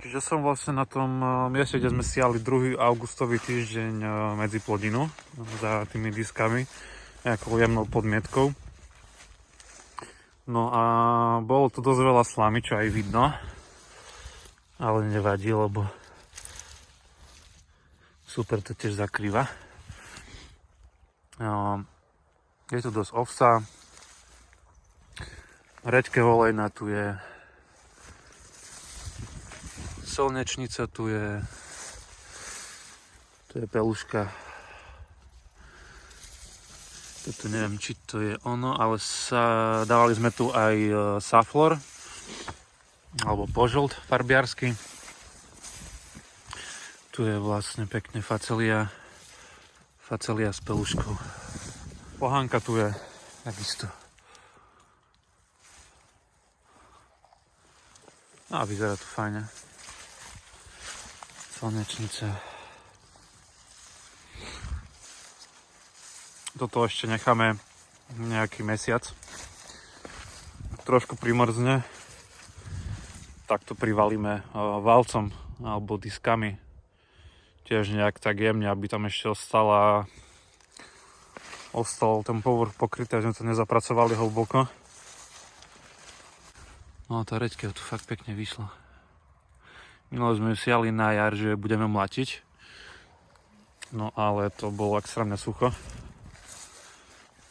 Čiže som vlastne na tom mieste, kde sme siali 2. augustový týždeň medziplodinu za tými diskami, nejakou jemnou podmietkou. No a bolo to dosť veľa slamy, čo aj vidno, ale nevadí, lebo super to tiež zakrýva. Je tu dosť ovsa, reďke olejná tu je, slnečnica tu je peluška. Toto neviem, či to je ono, ale dávali sme tu aj saflor, alebo požolt farbiarsky. Tu je vlastne pekne facelia s peluškou. Pohánka tu je takisto. A vyzerá to fajne. Slnečnica. Toto ešte necháme nejaký mesiac. Trošku primrzne. Tak to privalíme valcom alebo diskami. Tiež nejak tak jemne, aby tam ešte ostal ten povrch pokrytý, aby sme to nezapracovali hlboko. No a tá reďka tu fakt pekne vyšla. Minule sme ju siali na jar, že budeme mlatiť. No ale to bolo extrémne sucho.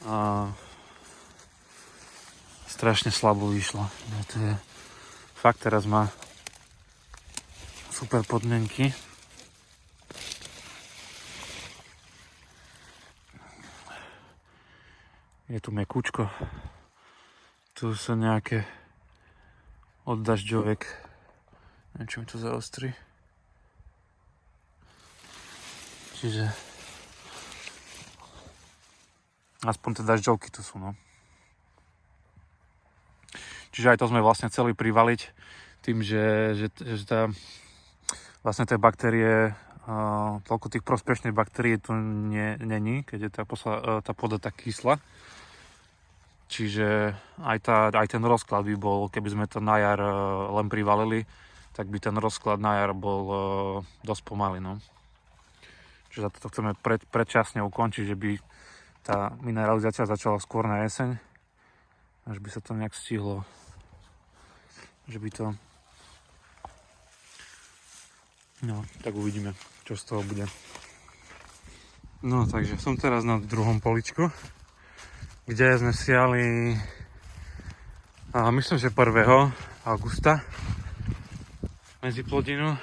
A strašne slabo vyšlo. No to je fakt, teraz má super podmienky. Je tu mekúčko. Tu sú nejaké od dažďovek. Neviem, čo mi to zaostri. Čiže aspoň tie dažďovky tu sú, no. Čiže aj to sme vlastne chceli privaliť tým, že vlastne tie baktérie, toľko tých prospešných baktérií tu není, keď je tá pôda tak kyslá. Čiže aj ten rozklad by bol, keby sme to na jar len privalili, tak by ten rozklad na jar bol dosť pomalý, no. Čiže za to chceme predčasne ukončiť, že by tá mineralizácia začala skôr na jeseň, až by sa to nejak stihlo, že by to... No, tak uvidíme, čo z toho bude. No, takže som teraz na druhom poličku, kde sme siali, myslím, že 1. augusta medziplodinu.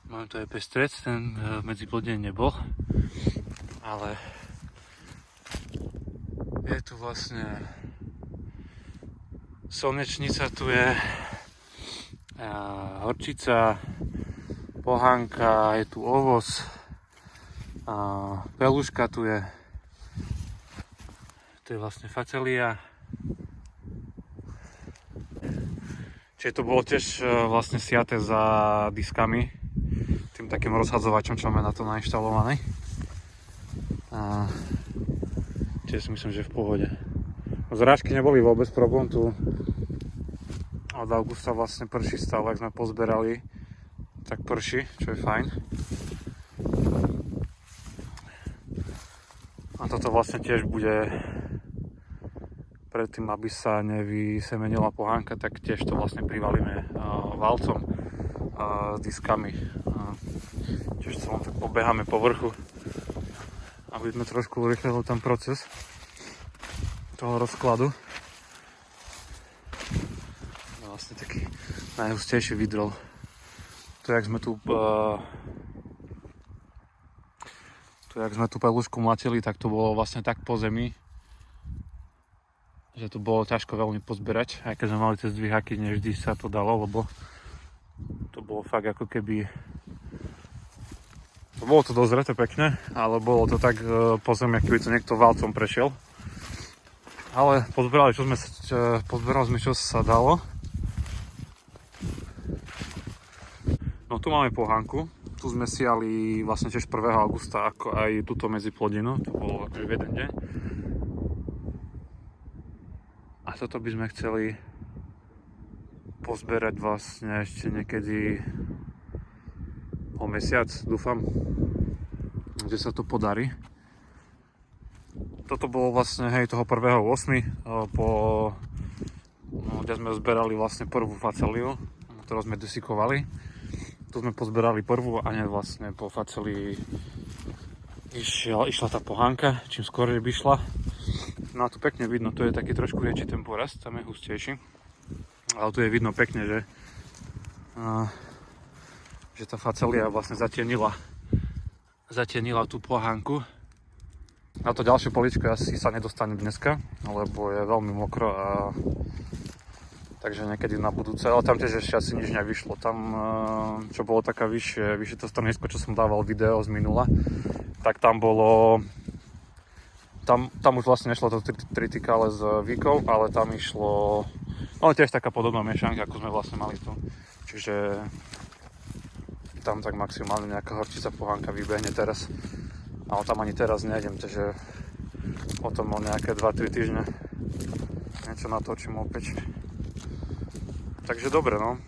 Mám tu aj pestrec, ten medziplodine nebol, ale je tu vlastne slnečnica, tu je horčica, pohánka, je tu ovoz, peluška tu je vlastne facelia. Čiže to bolo tiež vlastne siaté za diskami, tým takým rozhadzovačom, čo máme na to nainštalované. Tiež si myslím, že v pohode. Zrážky neboli vôbec problém, tu od augusta vlastne prší stále, ak sme pozberali, tak prší, čo je fajn. A toto vlastne tiež bude predtým, aby sa nevysemenila pohánka, tak tiež to vlastne privalíme valcom s diskami. Tiež sa len tak pobeháme po vrchu, aby sme trošku urychlili ten proces toho rozkladu. Vlastne taký najhustejší vidrol. To, jak sme tu pelušku mlatili, tak to bolo vlastne tak po zemi, že to bolo ťažko veľmi pozberať, aj keď sme mali tie zdviháky, nevždy sa to dalo, lebo to bolo fakt ako keby... Bolo to dozreté pekne, ale bolo to tak po zemi, keby to niekto valcom prešiel. Ale pozberali sme, čo sa dalo. No tu máme pohánku. Tu sme siali vlastne tiež 1. augusta, ako aj túto medziplodinu. To bolo akože v jeden deň. A toto by sme chceli pozberať vlastne ešte niekedy o mesiac, dúfam, že sa to podarí. Toto bolo vlastne, hej, toho 1.8. Kde sme zberali vlastne prvú faceliu, ktorú sme desikovali. Tu sme pozberali prvú a hneď vlastne po facelii išla tá pohánka, čím skôr by šla. No a tu pekne vidno, tu je taký trošku väčší ten porast, tam je hustejší. Ale tu je vidno pekne, že tá facelia vlastne zatienila tú pohánku. Na to ďalšie poličko asi sa nedostane dneska, lebo je veľmi mokro a takže niekedy na budúce, ale tam tiež ešte asi nič nevyšlo. Tam, čo bolo taká vyššie to stranisko, čo som dával video z minula, tak tam bolo, tam už vlastne nešlo to tritikale s víkou, ale tam išlo, no tiež taká podobná miešanka, ako sme vlastne mali tu. Čiže tam tak maximálne nejaká horčica pohánka vybehne teraz. Ale tam ani teraz nejdem, takže o tom o nejaké 2-3 týždne niečo natočím opäť. Takže dobre, no.